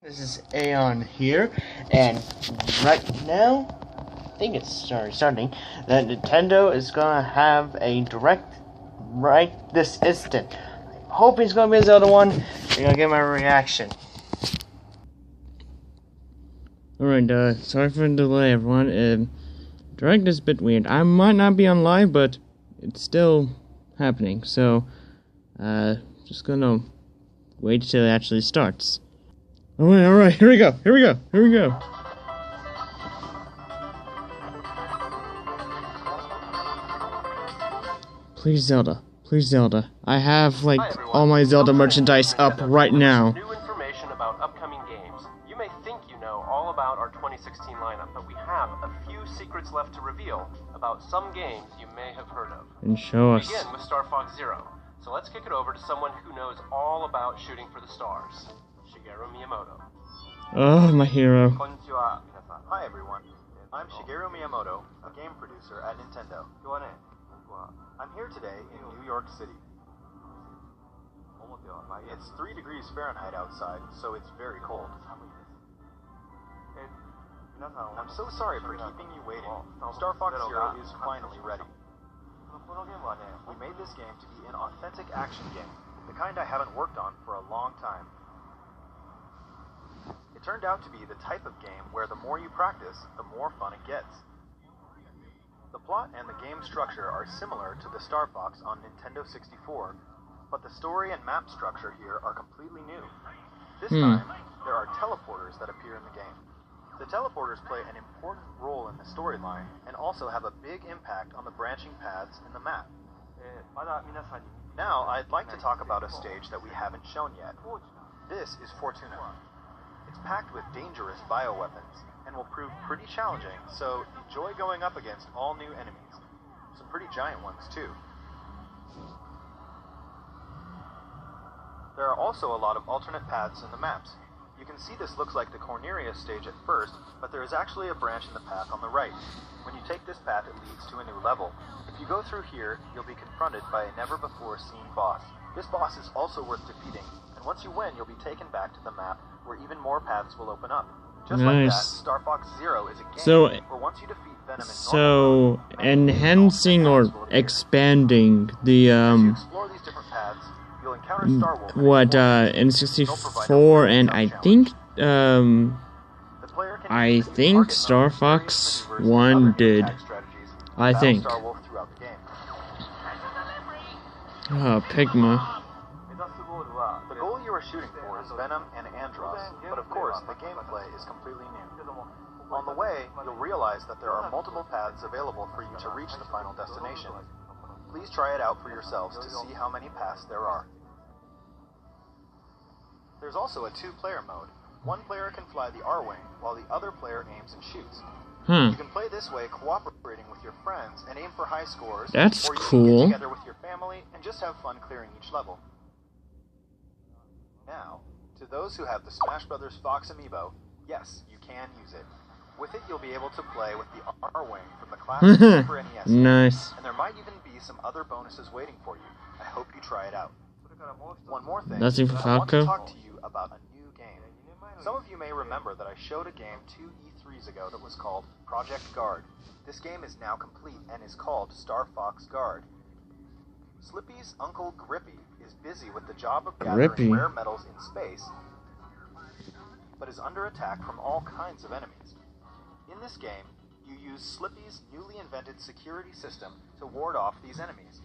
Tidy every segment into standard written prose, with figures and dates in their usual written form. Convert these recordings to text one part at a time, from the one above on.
This is Aeon here, and right now, I think it's starting, that Nintendo is gonna have a direct right this instant. I'm hoping it's gonna be a Zelda one. You're gonna get my reaction. Alright, sorry for the delay, everyone. Direct is a bit weird. I might not be on live, but it's still happening, so, just gonna wait till it actually starts. Alright, here we go. Please, Zelda. I have, like, all my Zelda merchandise up right now. New information about upcoming games. You may think you know all about our 2016 lineup, but we have a few secrets left to reveal about some games you may have heard of. And show us. We begin with Star Fox Zero. So let's kick it over to someone who knows all about shooting for the stars. Shigeru Miyamoto. Oh, my hero. Konnichiwa, minasan. Hi everyone. I'm Shigeru Miyamoto, a game producer at Nintendo. I'm here today in New York City. It's 3 degrees Fahrenheit outside, so it's very cold. I'm so sorry for keeping you waiting. Star Fox Zero is finally ready. We made this game to be an authentic action game, the kind I haven't worked on for a long time. It turned out to be the type of game where the more you practice, the more fun it gets. The plot and the game structure are similar to the Star Fox on Nintendo 64, but the story and map structure here are completely new. This time, there are teleporters that appear in the game. The teleporters play an important role in the storyline and also have a big impact on the branching paths in the map. Now, I'd like to talk about a stage that we haven't shown yet. This is Fortuna. It's packed with dangerous bioweapons and will prove pretty challenging, so enjoy going up against all new enemies. Some pretty giant ones, too. There are also a lot of alternate paths in the maps. You can see this looks like the Corneria stage at first, but there is actually a branch in the path on the right. When you take this path, it leads to a new level. If you go through here, you'll be confronted by a never-before-seen boss. This boss is also worth defeating, and once you win, you'll be taken back to the map where even more paths will open up. Just like that, Star Fox Zero is a game where once you defeat Venom in normal mode, enhancing or expanding the as you explore these different paths, you'll encounter Star Wolf N64 and I think Star Fox 1 did. I think. Oh, Pigma. The goal you are shooting for is Venom and Andross, but of course, the gameplay is completely new. On the way, you'll realize that there are multiple paths available for you to reach the final destination. Please try it out for yourselves to see how many paths there are. There's also a 2-player mode. One player can fly the R-Wing, while the other player aims and shoots. You can play this way cooperating with your friends and aim for high scores, That's or you cool. can get together with your family and just have fun clearing each level. Now, to those who have the Smash Bros. Fox amiibo, yes, you can use it. With it, you'll be able to play with the R-Wing from the classic Super NES. Nice. And there might even be some other bonuses waiting for you. I hope you try it out. One more thing, Nothing for I want to Falco? talk to you about a new game. Some of you may remember that I showed a game 2 E3s ago that was called Project Guard. This game is now complete and is called Star Fox Guard. Slippy's uncle Grippy is busy with the job of gathering rare metals in space, but is under attack from all kinds of enemies. In this game, you use Slippy's newly invented security system to ward off these enemies.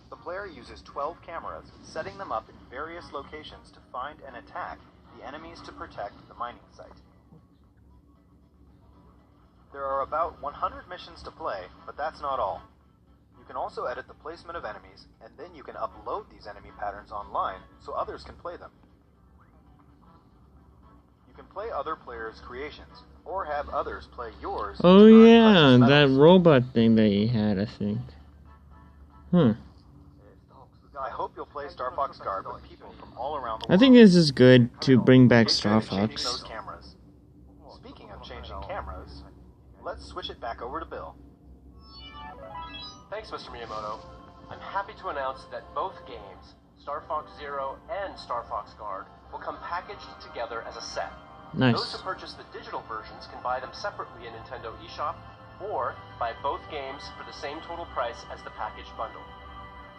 The player uses 12 cameras, setting them up in various locations to find and attack the enemies to protect the mining site. There are about 100 missions to play, but that's not all. You can also edit the placement of enemies, and then you can upload these enemy patterns online so others can play them. You can play other players' creations, or have others play yours. Oh yeah, that robot thing that he had, I think. I hope you'll play Star Fox Guard with people from all around the world. I think this is good to bring back Star Changing Fox. those cameras. Speaking of changing cameras, let's switch it back over to Bill. Thanks, Mr. Miyamoto. I'm happy to announce that both games, Star Fox Zero and Star Fox Guard will come packaged together as a set. Nice. Those who purchase the digital versions can buy them separately in Nintendo eShop, or buy both games for the same total price as the packaged bundle.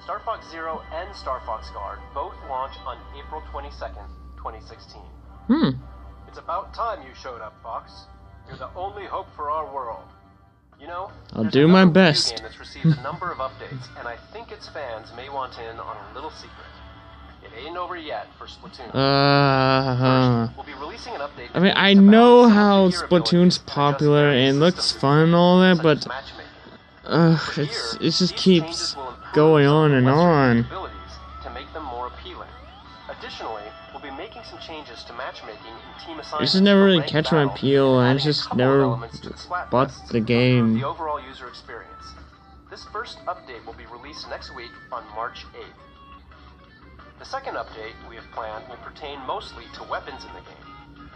Star Fox Zero and Star Fox Guard both launch on April 22nd, 2016. It's about time you showed up, Fox. You're the only hope for our world. You know, I'll there's do my another Wii U best. game that's received a number of updates, and I think its fans may want in on a little secret. It ain't over yet for Splatoon. First, we'll be releasing an update. I mean, I about know some how of the gear Splatoon's abilities to adjust popular various and looks systems fun and all that, such but as matchmaking. it These just keeps changes will improve going some on of and the lesser on. capabilities to make them more appealing. Additionally, we'll be making some changes to matchmaking and team assignments. This just never for really ranked catch my battle, appeal, and I adding a just couple of never elements to the Splatfests bought the to improve game. the overall user experience. This first update will be released next week on March 8th. The second update we have planned will pertain mostly to weapons in the game.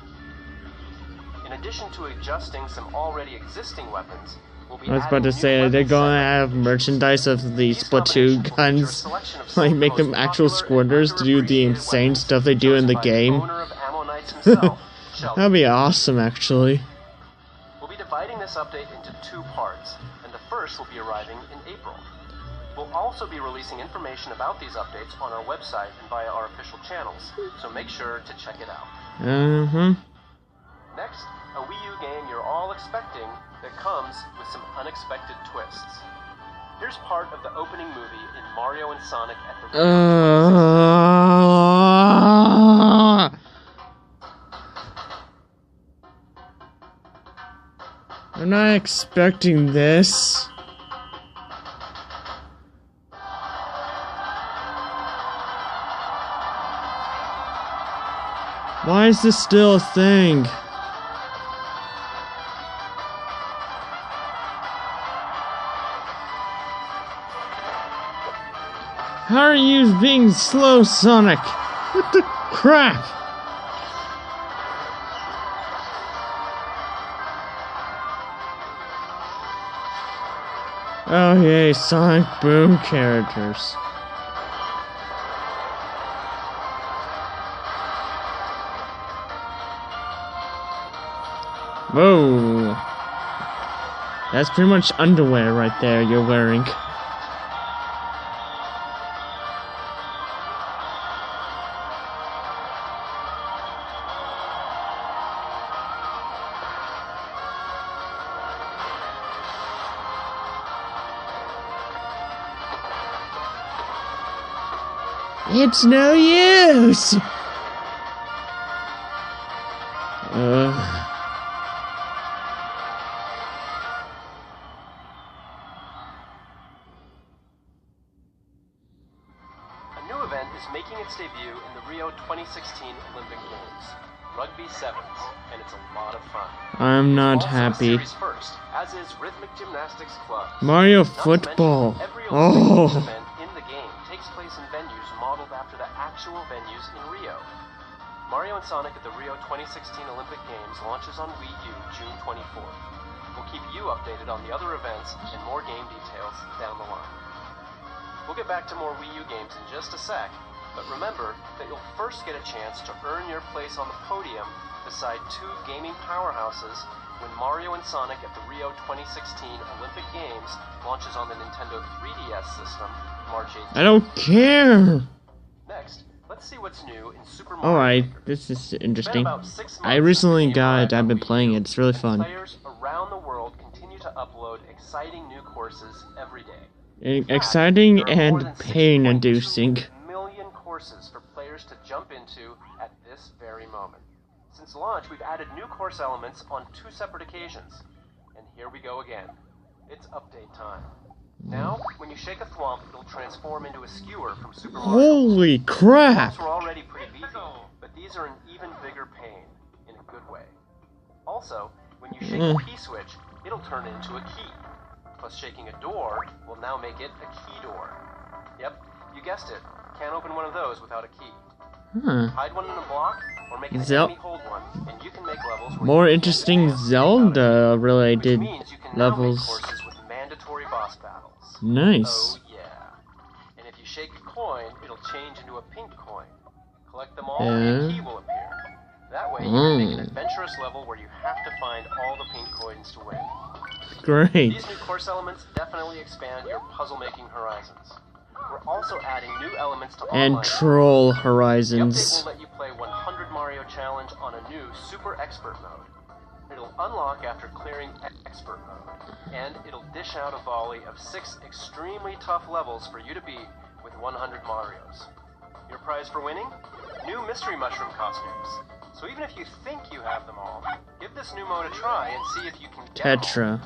In addition to adjusting some already existing weapons, we'll be I was about adding to new say, they're weapon gonna set have combinations. merchandise of the These Splatoon combinations will feature a guns, selection of like some make of the them most actual popular and squirters to do the underappreciated insane weapons stuff they do in the chosen by game. owner of Ammo Knights himself, Sheldon. That'd be awesome, actually. We'll be dividing this update into two parts, and the first will be arriving in April. We'll also be releasing information about these updates on our website and via our official channels, so make sure to check it out. Next, a Wii U game you're all expecting that comes with some unexpected twists. Here's part of the opening movie in Mario and Sonic at the Rio 2016. I'm not expecting this. Why is this still a thing? How are you being slow, Sonic? What the crap? Oh yay, Sonic Boom characters. Whoa. That's pretty much underwear right there you're wearing. It's no use! A new event is making its debut in the Rio 2016 Olympic Games, Rugby Sevens, and it's a lot of fun. I'm not Also happy. a series first, as is Rhythmic Gymnastics Club. Mario Not to football. mention, every Olympic Games Oh. event in the game takes place in venues modeled after the actual venues in Rio. Mario and Sonic at the Rio 2016 Olympic Games launches on Wii U June 24th. We'll keep you updated on the other events and more game details down the line. We'll get back to more Wii U games in just a sec, but remember that you'll first get a chance to earn your place on the podium beside two gaming powerhouses when Mario and Sonic at the Rio 2016 Olympic Games launches on the Nintendo 3DS system March 18th. I don't care! Next, let's see what's new in Super Mario Alright, Maker. this is It's been interesting. about 6 months I since recently the game got arrived it, on I've been Wii playing U, it, it's really and fun. Players around the world continue to upload exciting new courses every day. Exciting There are more and than 6.2 pain-inducing. million courses for players to jump into at this very moment. Since launch, we've added new course elements on 2 separate occasions. And here we go again. It's update time. Now, when you shake a thwomp, it'll transform into a skewer from Super Mario. Holy crap! Thwomps were already pretty beefy, but these are an even bigger pain, in a good way. Also, when you shake a P-switch, it'll turn into a key. Plus shaking a door will now make it a key door. Yep, you guessed it. Can't open one of those without a key. Huh. Hide one in a block, or make an Zel- enemy hold one, and you can make levels where More you can't interesting advance without it. Zelda-related Which means you can now make levels. courses with mandatory boss battles. Nice. Oh yeah. And if you shake a coin, it'll change into a pink coin. Collect them all and a key will appear. That way you can make an adventurous level where you have to find all the pink coins to win. Great. These new course elements definitely expand your puzzle-making horizons. We're also adding new elements to online. And troll The update horizons. will let you play 100 Mario Challenge on a new Super Expert mode. It'll unlock after clearing Expert mode, and it'll dish out a volley of 6 extremely tough levels for you to beat with 100 Marios. Your prize for winning? New Mystery Mushroom costumes. So even if you think you have them all, give this new mode a try and see if you can get Tetra.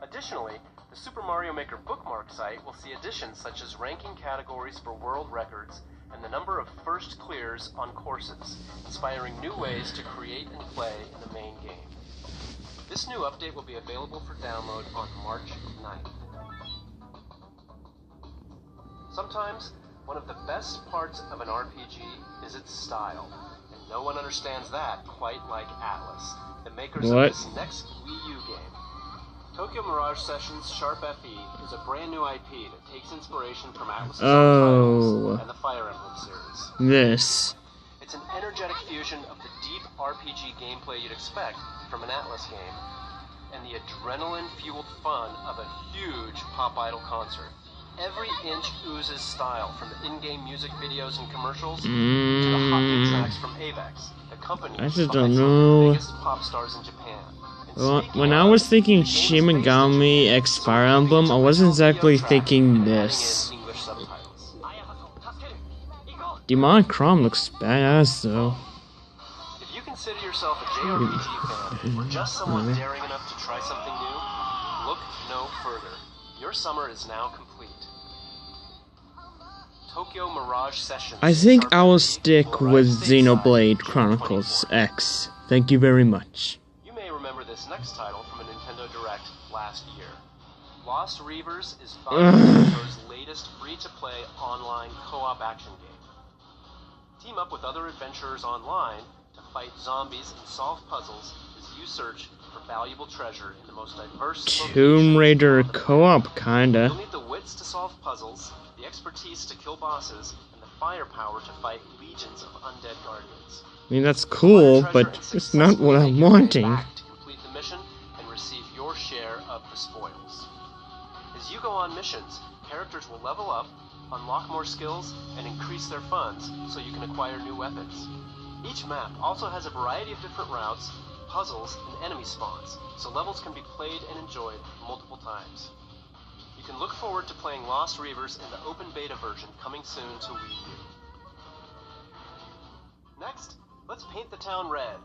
Additionally, the Super Mario Maker bookmark site will see additions such as ranking categories for world records and the number of first clears on courses, inspiring new ways to create and play in the main game. This new update will be available for download on March 9th. Sometimes, one of the best parts of an RPG is its style, and no one understands that quite like Atlas, the makers of this next Wii U game. Tokyo Mirage Sessions Sharp FE is a brand new IP that takes inspiration from Atlas's titles and the Fire Emblem series. This. It's an energetic fusion of the deep RPG gameplay you'd expect from an Atlas game, and the adrenaline-fueled fun of a huge Pop Idol concert. Every inch oozes style, from the in-game music videos and commercials to the hot new tracks from Avex, the company I just behind don't some of know. the biggest pop stars in Japan. And Well, speaking when I of, was thinking the game's Shin based in Megami Japan, X so Fire we're Emblem, using I wasn't the exactly track thinking and adding this. in English subtitles. Demonic Crom looks badass though. If you consider yourself a JRPG fan, or just someone daring enough to try something new, look no further. Your summer is now complete. Tokyo Mirage Sessions. I think Sharp I will FE stick will with arrive stateside Xenoblade June Chronicles 24th. X. Thank you very much. You may remember this next title from a Nintendo Direct last year. Lost Reavers is Nintendo's latest free-to-play online co-op action game. Team up with other adventurers online to fight zombies and solve puzzles as you search for valuable treasure in the most diverse Tomb locations Raider on the planet. co-op You'll kinda. need the wits to solve puzzles, the expertise to kill bosses, and the firepower to fight legions of undead guardians. I mean that's cool, but it's not what I'm wanting. To complete the mission and receive your share of the spoils. As you go on missions, characters will level up, unlock more skills, and increase their funds so you can acquire new weapons. Each map also has a variety of different routes, puzzles, and enemy spawns, so levels can be played and enjoyed multiple times. You can look forward to playing Lost Reavers in the open beta version coming soon to Wii U. Next, let's paint the town red,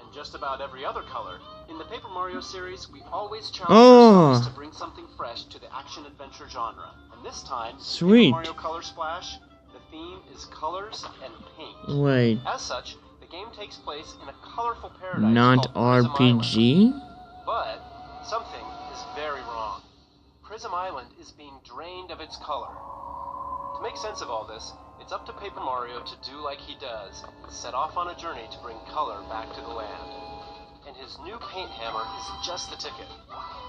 and just about every other color. In the Paper Mario series, we always challenge ourselves to bring something fresh to the action-adventure genre. And this time, Sweet. in Paper Mario Color Splash, the theme is colors and paint. Wait, As such, the game takes place in a colorful paradise not called Prism Island. RPG? But something is very wrong. Prism Island is being drained of its color. To make sense of all this, it's up to Paper Mario to do like he does, set off on a journey to bring color back to the land. And his new paint hammer is just the ticket.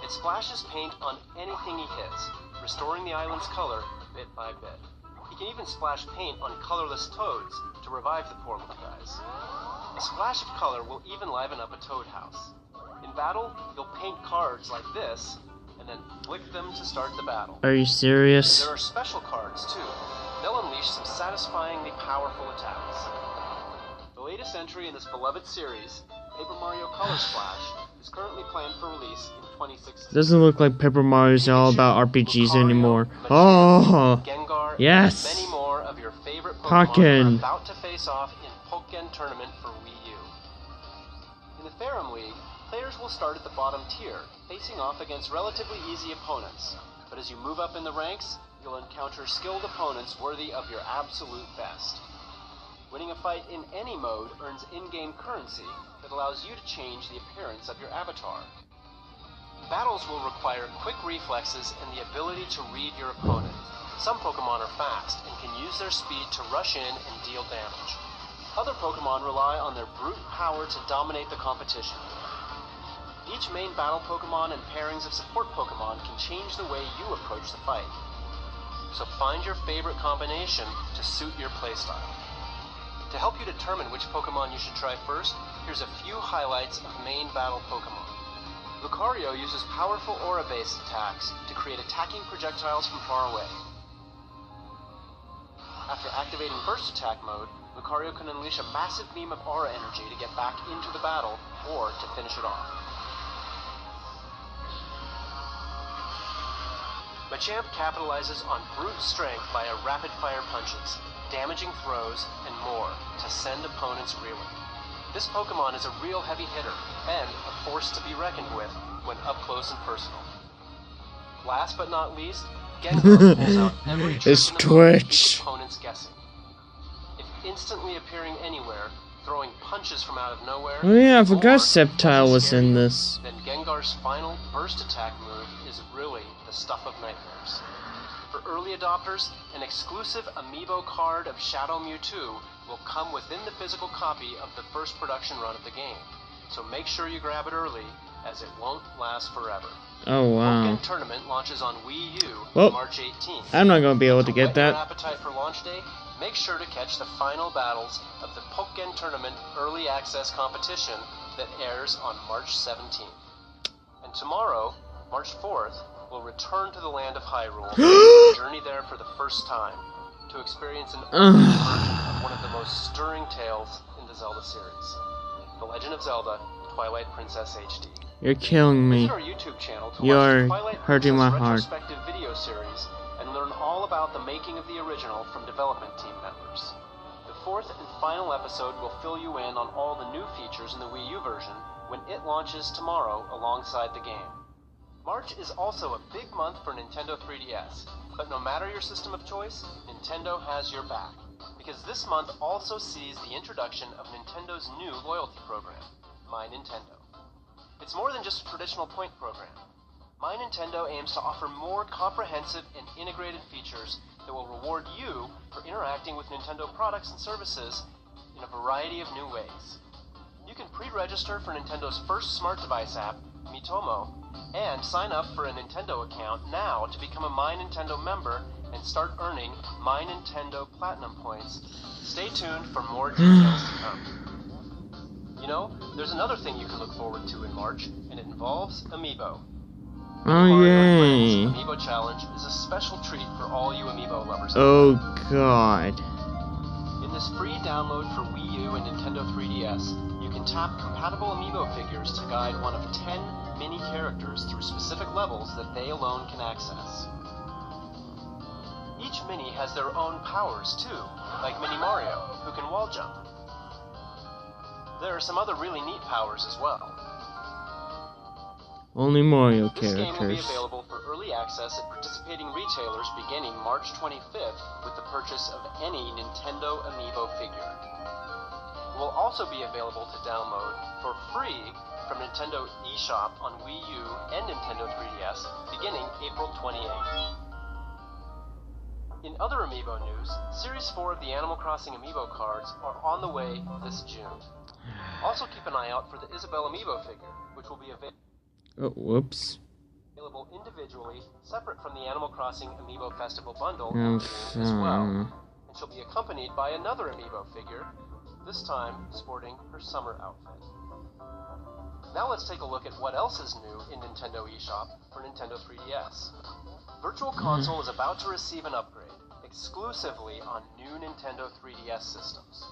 It splashes paint on anything he hits, restoring the island's color bit by bit. He can even splash paint on colorless toads to revive the poor little guys. A splash of color will even liven up a toad house. In battle, you'll paint cards like this, and then flick them to start the battle. Are you serious? There are special cards, too. They'll unleash some satisfyingly powerful attacks. The latest entry in this beloved series, Paper Mario Color Splash, is currently planned for release in 2016. Doesn't look like Paper Mario's all about RPGs anymore. Oh, Gengar, yes. and many more of your favorite Pokemon Pokken. are about to face off in Pokken Tournament for Wii U. In the Ferrum League, players will start at the bottom tier, facing off against relatively easy opponents. But as you move up in the ranks, you'll encounter skilled opponents worthy of your absolute best. Winning a fight in any mode earns in-game currency that allows you to change the appearance of your avatar. Battles will require quick reflexes and the ability to read your opponent. Some Pokemon are fast and can use their speed to rush in and deal damage. Other Pokemon rely on their brute power to dominate the competition. Each main battle Pokemon and pairings of support Pokemon can change the way you approach the fight. so find your favorite combination to suit your playstyle. To help you determine which Pokemon you should try first, here's a few highlights of main battle Pokemon. Lucario uses powerful aura-based attacks to create attacking projectiles from far away. After activating Burst Attack mode, Lucario can unleash a massive beam of aura energy to get back into the battle, or to finish it off. Machamp capitalizes on brute strength via rapid-fire punches, damaging throws, and more to send opponents reeling. This Pokemon is a real heavy hitter, and a force to be reckoned with when up close and personal. Last but not least, Gengar pulls out every trick It's in the book to Twitch. keep opponents guessing. If instantly appearing anywhere, throwing punches from out of nowhere, Oh yeah, I forgot or Sceptile was scary, in this. then Gengar's final Burst Attack move is really the stuff of nightmares. For early adopters, an exclusive amiibo card of Shadow Mewtwo will come within the physical copy of the first production run of the game, so make sure you grab it early, as it won't last forever. Oh wow. Pokken Tournament launches on Wii U Well, March 18th. I'm not gonna be able to get whet your that. appetite for launch day, make sure to catch the final battles of the Pokken Tournament Early Access competition that airs on March 17th. And tomorrow, March 4th, we'll return to the land of Hyrule and journey there for the first time to experience an early version of one of the most stirring tales in the Zelda series, The Legend of Zelda: Twilight Princess HD. You're killing me. Visit our YouTube channel to You're watch the Twilight hurting Princess my heart. retrospective video series and learn all about the making of the original from development team members. The fourth and final episode will fill you in on all the new features in the Wii U version when it launches tomorrow alongside the game. March is also a big month for Nintendo 3DS, but no matter your system of choice, Nintendo has your back, because this month also sees the introduction of Nintendo's new loyalty program, My Nintendo. It's more than just a traditional point program. My Nintendo aims to offer more comprehensive and integrated features that will reward you for interacting with Nintendo products and services in a variety of new ways. You can pre-register for Nintendo's first smart device app, Miitomo, and sign up for a Nintendo account now to become a My Nintendo member and start earning My Nintendo Platinum points. Stay tuned for more details to come. You know, there's another thing you can look forward to in March, and it involves Amiibo. Oh Mario yay. Friends Amiibo Challenge is a special treat for all you Amiibo lovers. Oh god. In this free download for Wii U and Nintendo 3DS, you can tap compatible Amiibo figures to guide one of 10 mini characters through specific levels that they alone can access. Each mini has their own powers too, like Mini Mario, who can wall jump. There are some other really neat powers as well. Only Mario This game will be characters. available for early access at participating retailers beginning March 25th with the purchase of any Nintendo Amiibo figure. It will also be available to download for free from Nintendo eShop on Wii U and Nintendo 3DS beginning April 28th. In other Amiibo news, Series 4 of the Animal Crossing Amiibo cards are on the way this June. Also keep an eye out for the Isabelle Amiibo figure, which will be available Oh, whoops. individually, separate from the Animal Crossing Amiibo Festival bundle Oh, in June as well. And she'll be accompanied by another Amiibo figure, this time sporting her summer outfit. Now let's take a look at what else is new in Nintendo eShop for Nintendo 3DS. Virtual Console is about to receive an upgrade, exclusively on new Nintendo 3DS systems.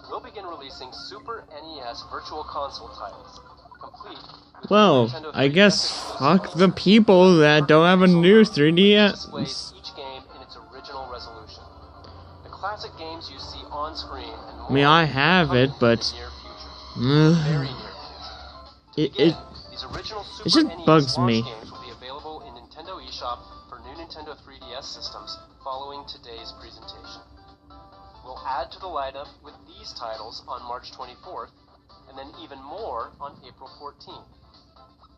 We'll begin releasing Super NES Virtual Console titles, complete with Well, Nintendo I 3DS guess exclusive fuck the features. people that don't have a new Displays 3DS. each game in its original resolution. The classic games you see on screen and more I mean, I have coming it, in but the near future. Very near future. To it begin, these original Super just NES bugs launch me. games will be available in Nintendo eShop for new Nintendo 3DS systems following today's presentation. We'll add to the lineup with these titles on March 24th, and then even more on April 14th.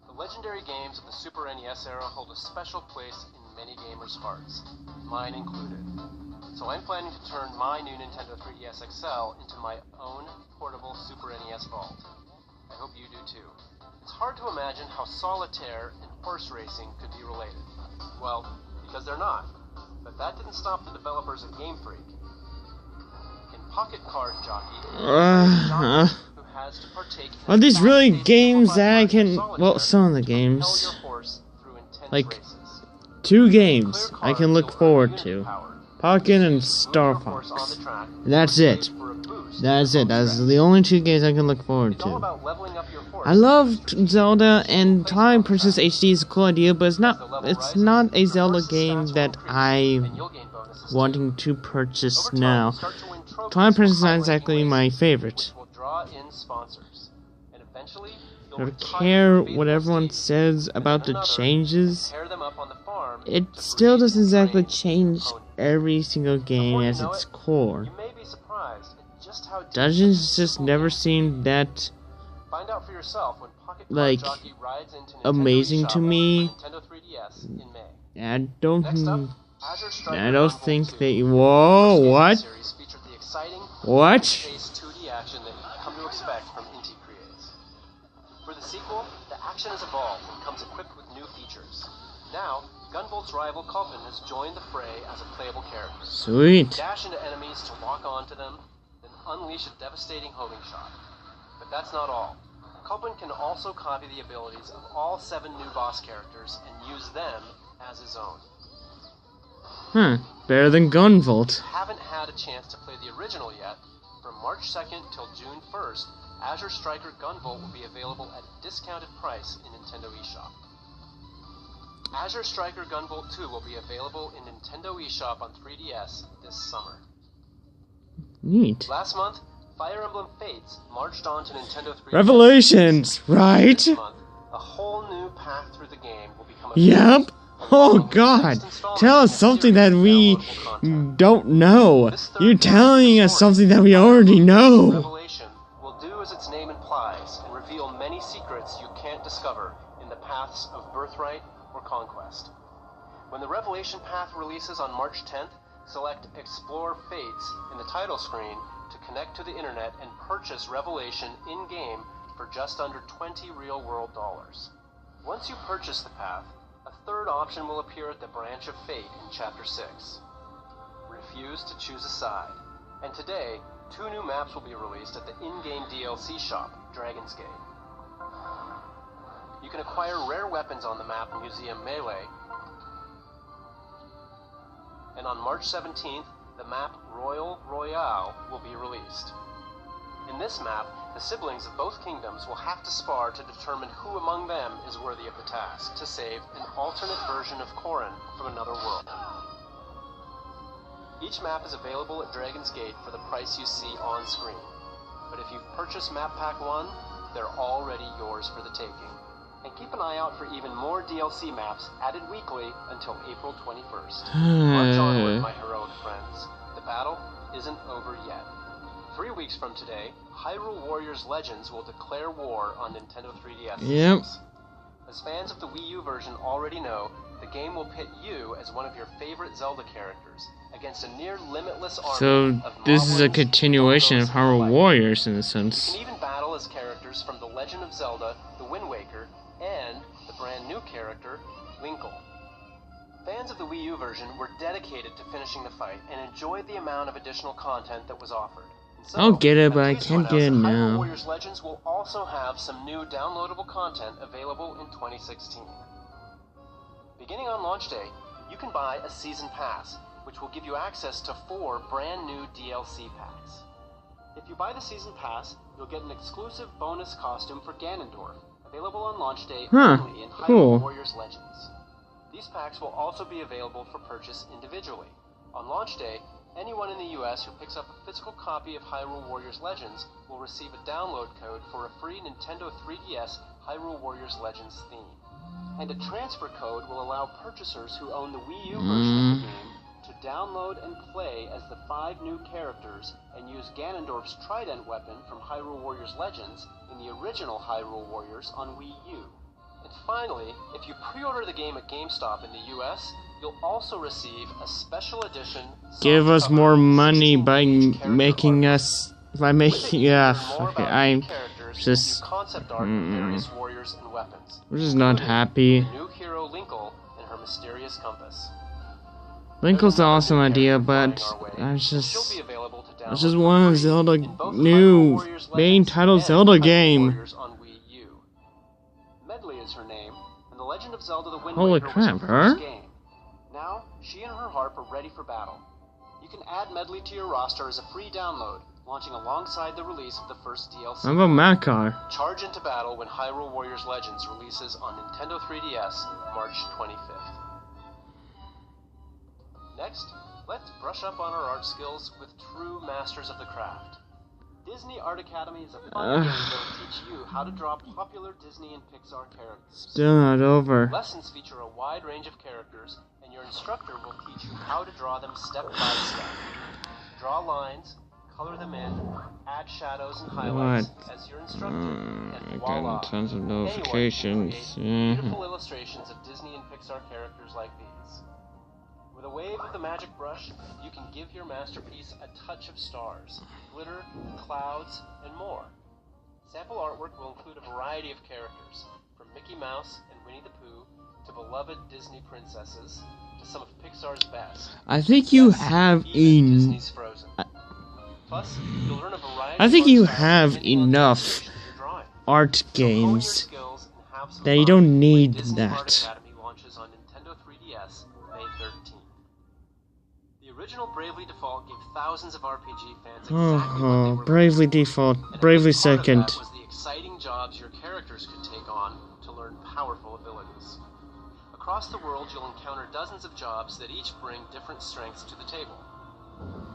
The legendary games of the Super NES era hold a special place in many gamers' hearts, mine included. So I'm planning to turn my new Nintendo 3DS XL into my own portable Super NES vault. I hope you do too. It's hard to imagine how solitaire and horse racing could be related. Well, because they're not. But that didn't stop the developers at Game Freak. In Pocket Card Jockey, who has to partake in Are these the really fast-paced games that I simplified can... version of Well, Solitaire some of the to propel games. your horse through intense Like, races. 2 games Clear I can cards look will earn forward unity to. power. Pocket and Move Star your horse on Fox. the track And that's and it. save for a boost That's in it. the That's home the only 2 games I can look forward stretch. It's all to. about leveling up your horse. I loved Zelda, and Twilight Princess HD is a cool idea, but it's not a Zelda game that I'm wanting to purchase now. Twilight Princess is not exactly my favorite. I don't care what everyone says about the changes. It still doesn't exactly change every single game as its core. Dungeons just never seemed that Find out for yourself when Pocket Card like Jockey rides into amazing Nintendo to eShop me. on Nintendo 3DS in May. I Next don't up, Azure Striker I don't Gunvolt think 2. they. Whoa, First game in the what? series featured the exciting, What? fast-paced 2D action that you've come to expect from Inti Creates. For the sequel, the action has evolved and comes equipped with new features. Now, Gunvolt's rival Culpin has joined the fray as a playable character. Sweet. Dash into enemies to lock onto them, then unleash a devastating homing shot. But that's not all. Culpin can also copy the abilities of all 7 new boss characters and use them as his own. Huh. Better than Gunvolt. Haven't had a chance to play the original yet, from March 2nd till June 1st, Azure Striker Gunvolt will be available at a discounted price in Nintendo eShop. Azure Striker Gunvolt 2 will be available in Nintendo eShop on 3DS this summer. Neat. Last month, Fire Emblem Fates marched on to Nintendo 3DS. Revelations, right? This month, a whole new path through the game will become Yep. Oh god. Tell us something that we don't know. You're telling us something that we already know. Revelation will do as its name implies and reveal many secrets you can't discover in the paths of birthright or conquest. When the Revelation path releases on March 10th, select Explore Fates in the title screen to connect to the internet and purchase Revelation in-game for just under 20 real-world dollars. Once you purchase the path, a third option will appear at the Branch of Fate in Chapter 6. Refuse to choose a side. And today, 2 new maps will be released at the in-game DLC shop, Dragon's Gate. You can acquire rare weapons on the map Museum Melee, and on March 17th, the map Royal Royale will be released. In this map, the siblings of both kingdoms will have to spar to determine who among them is worthy of the task to save an alternate version of Corrin from another world. Each map is available at Dragon's Gate for the price you see on screen, but if you've purchased Map Pack 1, they're already yours for the taking. And keep an eye out for even more DLC maps added weekly until April 21st. March onward, my heroic friends. The battle isn't over yet. 3 weeks from today, Hyrule Warriors Legends will declare war on Nintendo 3DS Yep. systems. As fans of the Wii U version already know, the game will pit you as one of your favorite Zelda characters against a near limitless army So of this is a Moblins, continuation of Dongos, Hyrule and Warriors in a you sense. can even battle as characters from The Legend of Zelda, The Wind Waker, and the brand new character, Winkle. Fans of the Wii U version were dedicated to finishing the fight and enjoyed the amount of additional content that was offered. And so, I'll get it, but I'm I pleased to can't get it announce that Hyrule now. Warriors Legends will also have some new downloadable content available in 2016. Beginning on launch day, you can buy a Season Pass, which will give you access to 4 brand new DLC packs. If you buy the Season Pass, you'll get an exclusive bonus costume for Ganondorf, available on launch day only in cool. Hyrule Warriors Legends. These packs will also be available for purchase individually. On launch day, anyone in the US who picks up a physical copy of Hyrule Warriors Legends will receive a download code for a free Nintendo 3DS Hyrule Warriors Legends theme. And a transfer code will allow purchasers who own the Wii U version of the game to download and play as the 5 new characters and use Ganondorf's trident weapon from Hyrule Warriors Legends in the original Hyrule Warriors on Wii U. And finally, if you pre-order the game at GameStop in the US, you'll also receive a special edition Give us softcover more money by 16-page character making art. us by With it, making you yeah. can learn more Okay, about I'm new characters, just new concept art of various warriors and weapons. I'm just not including happy. the new hero Linkle and her mysterious compass. Link was an awesome idea, but it's just one of Zelda new main title Zelda game. Medley is her name, and The Legend of Zelda: The Wind Holy Waker was crap, her her? first game. Now, she and her harp are ready for battle. You can add Medley to your roster as a free download, launching alongside the release of the first DLC. How about Makar? Charge into battle when Hyrule Warriors Legends releases on Nintendo 3DS March 25th. Next, let's brush up on our art skills with true masters of the craft. Disney Art Academy is a fun game that will teach you how to draw popular Disney and Pixar characters. Still not over. Lessons feature a wide range of characters, and your instructor will teach you how to draw them step by step. Draw lines, color them in, add shadows and highlights as you're instructed, and voila! I got tons of Anyone can notifications. create beautiful illustrations of Disney and Pixar characters like these. With a wave of the magic brush, you can give your masterpiece a touch of stars, glitter, clouds, and more. Sample artwork will include a variety of characters, from Mickey Mouse and Winnie the Pooh to beloved Disney princesses to some of Pixar's best. I think you Yes, have even Disney's Frozen. Plus, you'll learn a variety I think of you art styles have depending on the enough illustration you're drawing. art So hone your games skills and have some that you fun don't when need Disney Art that. Academy launches on Nintendo 3DS May 13th. The original Bravely Default gave thousands of RPG fans exactly what they were Bravely looking for. Default, And a Bravely big part of Second. that was the exciting jobs your characters could take on to learn powerful abilities. Across the world, you'll encounter dozens of jobs that each bring different strengths to the table.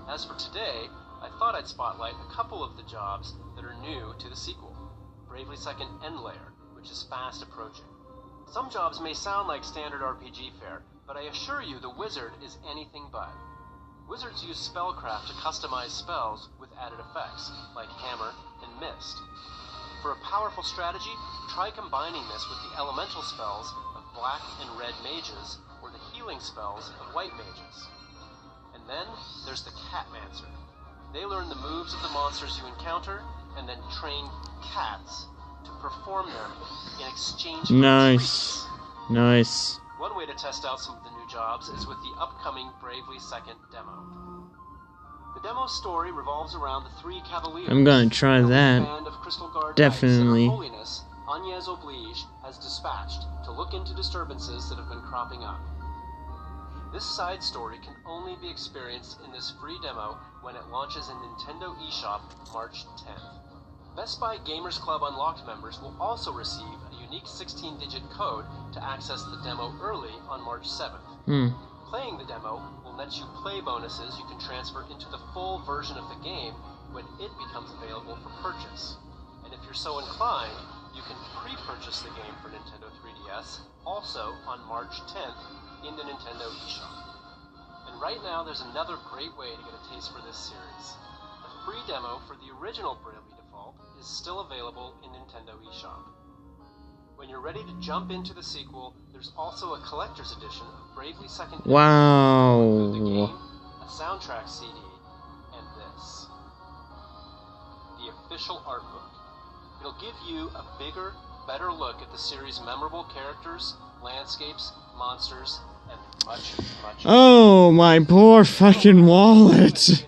As for today, I thought I'd spotlight a couple of the jobs that are new to the sequel, Bravely Second End Layer, which is fast approaching. Some jobs may sound like standard RPG fare, but I assure you the wizard is anything but. Wizards use spellcraft to customize spells with added effects, like Hammer and Mist. For a powerful strategy, try combining this with the elemental spells of black and red mages, or the healing spells of white mages. And then there's the Catmancer. They learn the moves of the monsters you encounter, and then train cats to perform them in exchange for Nice. treats. Nice. One way to test out some of the new jobs is with the upcoming Bravely Second demo. The demo story revolves around the three cavaliers. I'm gonna try who the that. band of Crystal Guard Definitely. Knights that Her Holiness Agnès Oblige has dispatched to look into disturbances that have been cropping up. This side story can only be experienced in this free demo when it launches in Nintendo eShop March 10th. Best Buy Gamers Club Unlocked members will also receive a unique 16-digit code to access the demo early on March 7th. Playing the demo will net you play bonuses you can transfer into the full version of the game when it becomes available for purchase. And if you're so inclined, you can pre-purchase the game for Nintendo 3DS also on March 10th in the Nintendo eShop. And right now there's another great way to get a taste for this series. The free demo for the original Bravely Default is still available in Nintendo eShop. When you're ready to jump into the sequel, there's also a collector's edition of Bravely Second. Wow. Include the game, a soundtrack CD, and this. The official art book. It'll give you a bigger, better look at the series' memorable characters, landscapes, monsters, and much, much more. Oh, my poor fucking wallet. Stay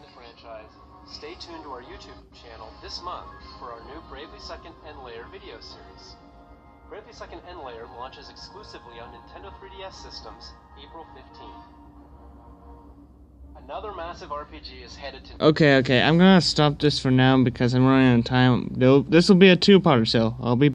tuned to our YouTube channel this month for our new Bravely Second End Layer video series. Bravely Second End Layer launches exclusively on Nintendo 3DS systems April 15th. Another massive RPG is headed to... Okay, I'm gonna stop this for now because I'm running out of time. This will be a two-parter, so I'll be